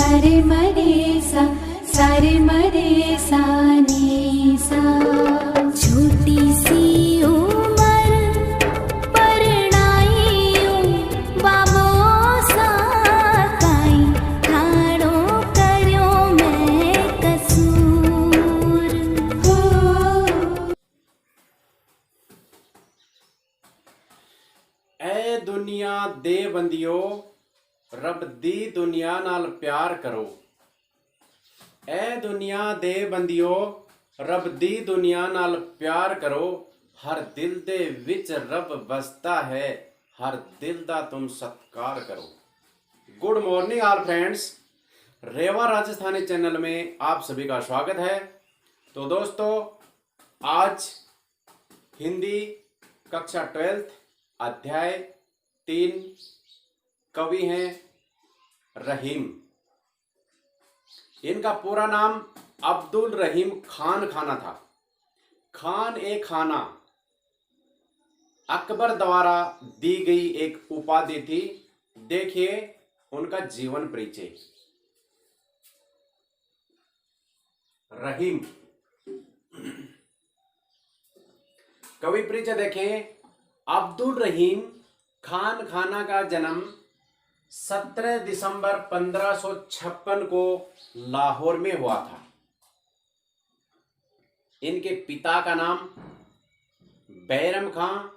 सारे मरे सा नी सा। छोटी सी उमर परणाईयूं बाबो सा काई ठाड़ो कर्यो मैं कसूर हो। ऐ दुनिया दे बंदियो रब दी दुनिया नाल प्यार करो। ऐ दुनिया दे बंदियो रब दी दुनिया नाल प्यार करो। हर दिल दे विच रब बसता है, हर दिल दा तुम सत्कार करो। गुड मॉर्निंग ऑल फ्रेंड्स, रेवा राजस्थानी चैनल में आप सभी का स्वागत है। तो दोस्तों, आज हिंदी कक्षा 12 अध्याय 3 कवि हैं रहीम। इनका पूरा नाम अब्दुल रहीम खान खाना था। खान ए खाना अकबर द्वारा दी गई एक उपाधि थी। देखिए उनका जीवन परिचय। रहीम कवि परिचय देखें। अब्दुल रहीम खान खाना का जन्म 17 दिसंबर 1556 को लाहौर में हुआ था। इनके पिता का नाम बैरम खां,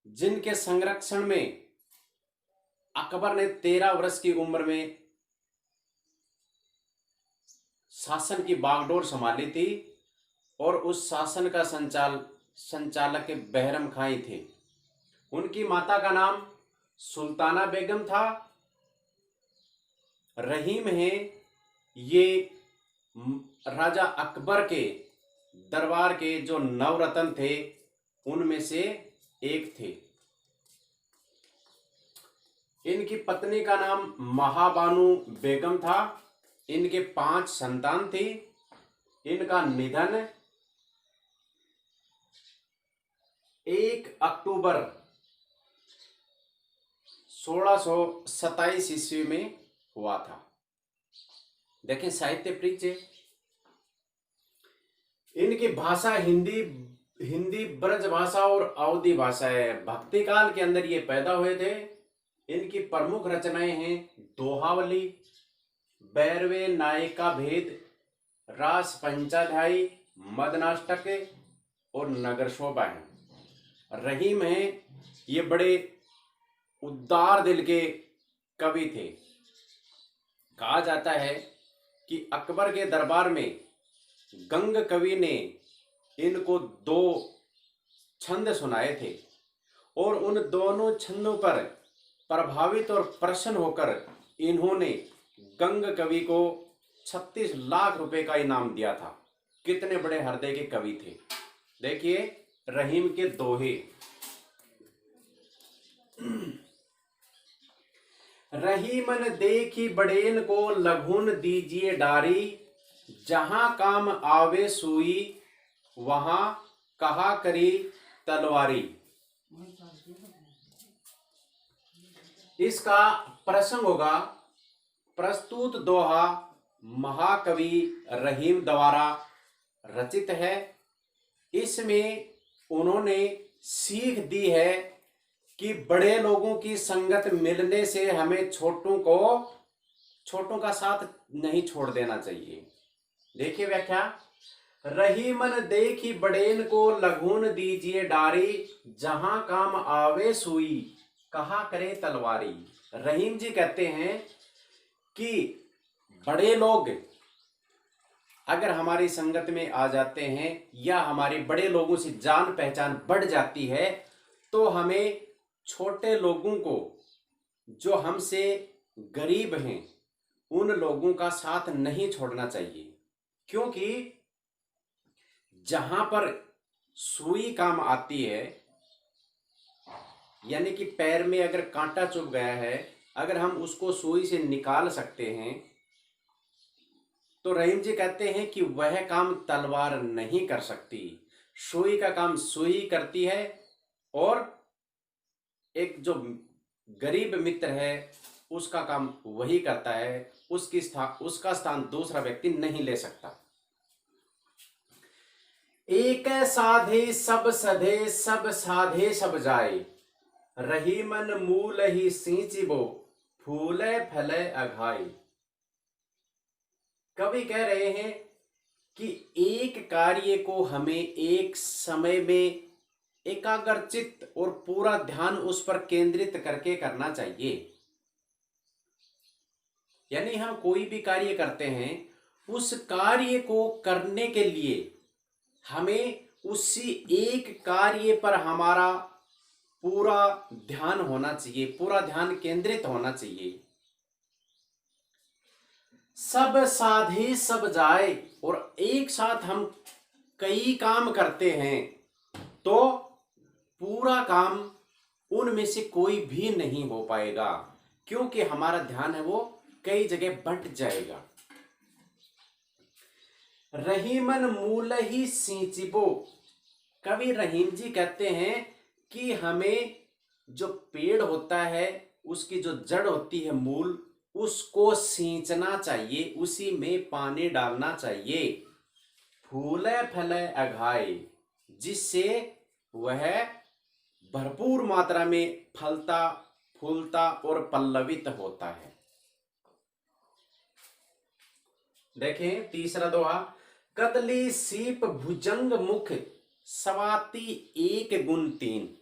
जिनके संरक्षण में अकबर ने 13 वर्ष की उम्र में शासन की बागडोर संभाली थी और उस शासन का संचालक के बैरम खां ही थे। उनकी माता का नाम सुल्ताना बेगम था। रहीम है ये राजा अकबर के दरबार के जो नवरत्न थे उनमें से एक थे। इनकी पत्नी का नाम महाबानू बेगम था। इनके 5 संतान थी। इनका निधन 1 अक्टूबर 1627 ईस्वी में हुआ था। देखें साहित्य परिचय। इनकी भाषा हिंदी ब्रज भाषा और अवधी भाषा है। भक्ति काल के अंदर ये पैदा हुए थे। इनकी प्रमुख रचनाएं हैं दोहावली, बैरवे नायिका भेद, रास पंचाध्यायी, मदनाष्टक और नगर शोभा है। रहीम है ये बड़े उदार दिल के कवि थे। कहा जाता है कि अकबर के दरबार में गंग कवि ने इनको 2 छंद सुनाए थे और उन दोनों छंदों पर प्रभावित और प्रसन्न होकर इन्होंने गंग कवि को 36 लाख रुपए का इनाम दिया था। कितने बड़े हृदय के कवि थे। देखिए रहीम के दोहे। रहीमन देखी बड़ेन को लघुन दीजिए डारी, जहां काम आवे सुई वहां कहा करी तलवारी। इसका प्रसंग होगा। प्रस्तुत दोहा महाकवि रहीम द्वारा रचित है। इसमें उन्होंने सीख दी है कि बड़े लोगों की संगत मिलने से हमें छोटों का साथ नहीं छोड़ देना चाहिए। देखिए व्याख्या। रहीमन देखी बड़ेन को लघुन दीजिए डारी, जहां काम आवे सुई कहा करे तलवारी। रहीम जी कहते हैं कि बड़े लोग अगर हमारी संगत में आ जाते हैं या हमारे बड़े लोगों से जान पहचान बढ़ जाती है तो हमें छोटे लोगों को, जो हमसे गरीब हैं, उन लोगों का साथ नहीं छोड़ना चाहिए। क्योंकि जहां पर सुई काम आती है, यानी कि पैर में अगर कांटा चुभ गया है, अगर हम उसको सुई से निकाल सकते हैं, तो रहीम जी कहते हैं कि वह काम तलवार नहीं कर सकती। सुई का काम सुई करती है और एक जो गरीब मित्र है उसका काम वही करता है, उसका स्थान दूसरा व्यक्ति नहीं ले सकता। एक साधे सब सधे, सब साधे सब जाए, रही मन मूल ही सींचिबो, फूले फले अघाई। कवि कह रहे हैं कि एक कार्य को हमें एक समय में एकाग्रचित्त और पूरा ध्यान उस पर केंद्रित करके करना चाहिए। यानी हम कोई भी कार्य करते हैं, उस कार्य को करने के लिए हमें उसी एक कार्य पर हमारा पूरा ध्यान होना चाहिए, पूरा ध्यान केंद्रित होना चाहिए। सब साधे सब जाए, और एक साथ हम कई काम करते हैं तो पूरा काम उनमें से कोई भी नहीं हो पाएगा, क्योंकि हमारा ध्यान है वो कई जगह बंट जाएगा। रहीमन मूल ही सींचिबो, कवि रहीम जी कहते हैं कि हमें जो पेड़ होता है उसकी जो जड़ होती है, मूल, उसको सींचना चाहिए, उसी में पानी डालना चाहिए। फूले फले अघाए, जिससे वह भरपूर मात्रा में फलता फूलता और पल्लवित होता है। देखें तीसरा दोहा, कदली सीप भुजंग मुख, सवाती एक गुण तीन।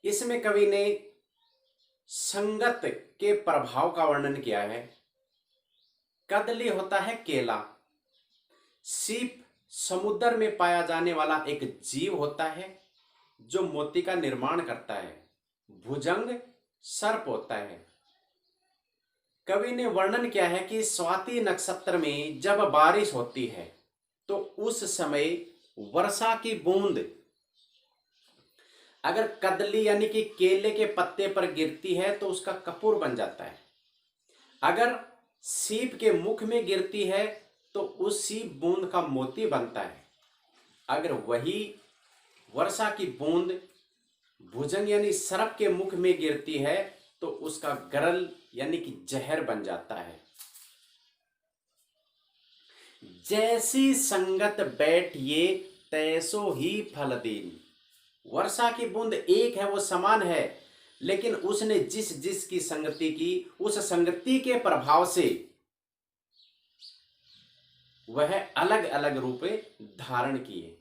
इसमें कवि ने संगत के प्रभाव का वर्णन किया है। कदली होता है केला, सीप समुद्र में पाया जाने वाला एक जीव होता है जो मोती का निर्माण करता है, भुजंग सर्प होता है। कवि ने वर्णन किया है कि स्वाति नक्षत्र में जब बारिश होती है तो उस समय वर्षा की बूंद अगर कदली यानी कि केले के पत्ते पर गिरती है तो उसका कपूर बन जाता है। अगर सीप के मुख में गिरती है तो उस सीप बूंद का मोती बनता है। अगर वही वर्षा की बूंद भुजंग यानी सर्प के मुख में गिरती है तो उसका गरल यानी कि जहर बन जाता है। जैसी संगत बैठिए तैसो ही फल दीन। वर्षा की बूंद एक है, वो समान है, लेकिन उसने जिस जिस की संगति की, उस संगति के प्रभाव से वह अलग अलग रूप धारण किए।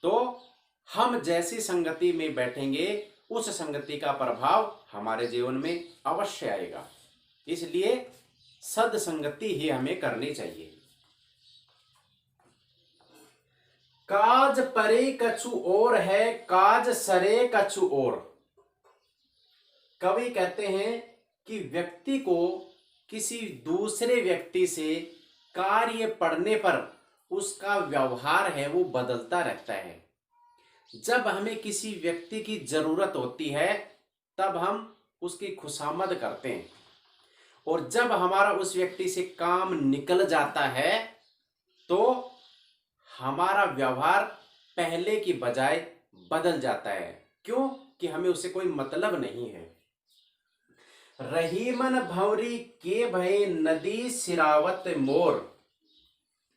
तो हम जैसी संगति में बैठेंगे उस संगति का प्रभाव हमारे जीवन में अवश्य आएगा। इसलिए सद्संगति ही हमें करनी चाहिए। काज परे कछु और है, काज सरे कछु और। कवि कहते हैं कि व्यक्ति को किसी दूसरे व्यक्ति से कार्य पड़ने पर उसका व्यवहार है वो बदलता रहता है। जब हमें किसी व्यक्ति की जरूरत होती है तब हम उसकी खुशामद करते हैं, और जब हमारा उस व्यक्ति से काम निकल जाता है तो हमारा व्यवहार पहले की बजाय बदल जाता है। क्यों? कि हमें उससे कोई मतलब नहीं है। रहीमन भंवरी के भय नदी सिरावत मोर।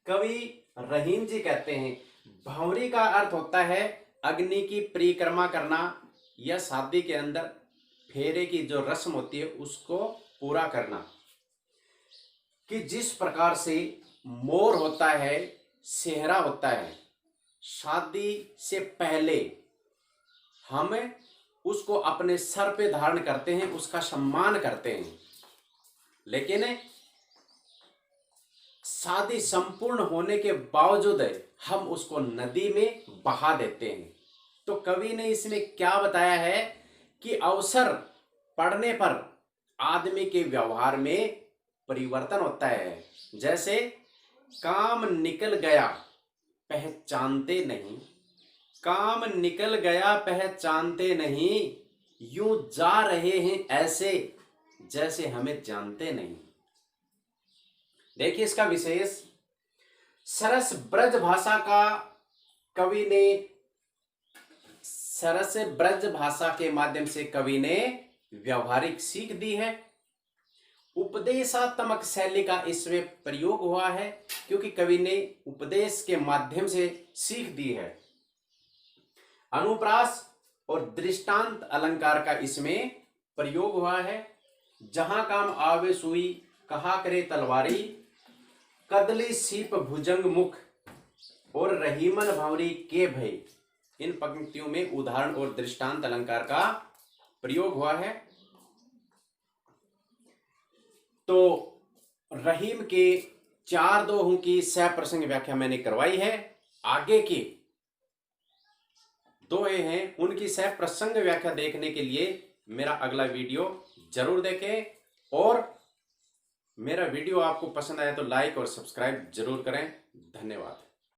कवि रहीम जी कहते हैं भंवरी का अर्थ होता है अग्नि की परिक्रमा करना या शादी के अंदर फेरे की जो रस्म होती है उसको पूरा करना। कि जिस प्रकार से मोर होता है, सेहरा होता है, शादी से पहले हम उसको अपने सर पे धारण करते हैं, उसका सम्मान करते हैं, लेकिन शादी संपूर्ण होने के बावजूद हम उसको नदी में बहा देते हैं। तो कवि ने इसमें क्या बताया है कि अवसर पड़ने पर आदमी के व्यवहार में परिवर्तन होता है। जैसे काम निकल गया पहचानते नहीं, काम निकल गया पहचानते नहीं, यूं जा रहे हैं ऐसे जैसे हमें जानते नहीं। देखिए इसका विशेष सरस ब्रज भाषा का कवि ने, सरस ब्रज भाषा के माध्यम से कवि ने व्यवहारिक सीख दी है। उपदेशात्मक शैली का इसमें प्रयोग हुआ है क्योंकि कवि ने उपदेश के माध्यम से सीख दी है। अनुप्रास और दृष्टांत अलंकार का इसमें प्रयोग हुआ है। जहां काम आवे सुई कहा करे तलवारी, कदली सीप भुजंग मुख और रहीमन भंवरी के भय। इन पंक्तियों में उदाहरण और दृष्टांत अलंकार का प्रयोग हुआ है। तो रहीम के 4 दोहों की सप्रसंग व्याख्या मैंने करवाई है। आगे के दोहे हैं उनकी सप्रसंग व्याख्या देखने के लिए मेरा अगला वीडियो जरूर देखें और मेरा वीडियो आपको पसंद आया तो लाइक और सब्सक्राइब जरूर करें। धन्यवाद।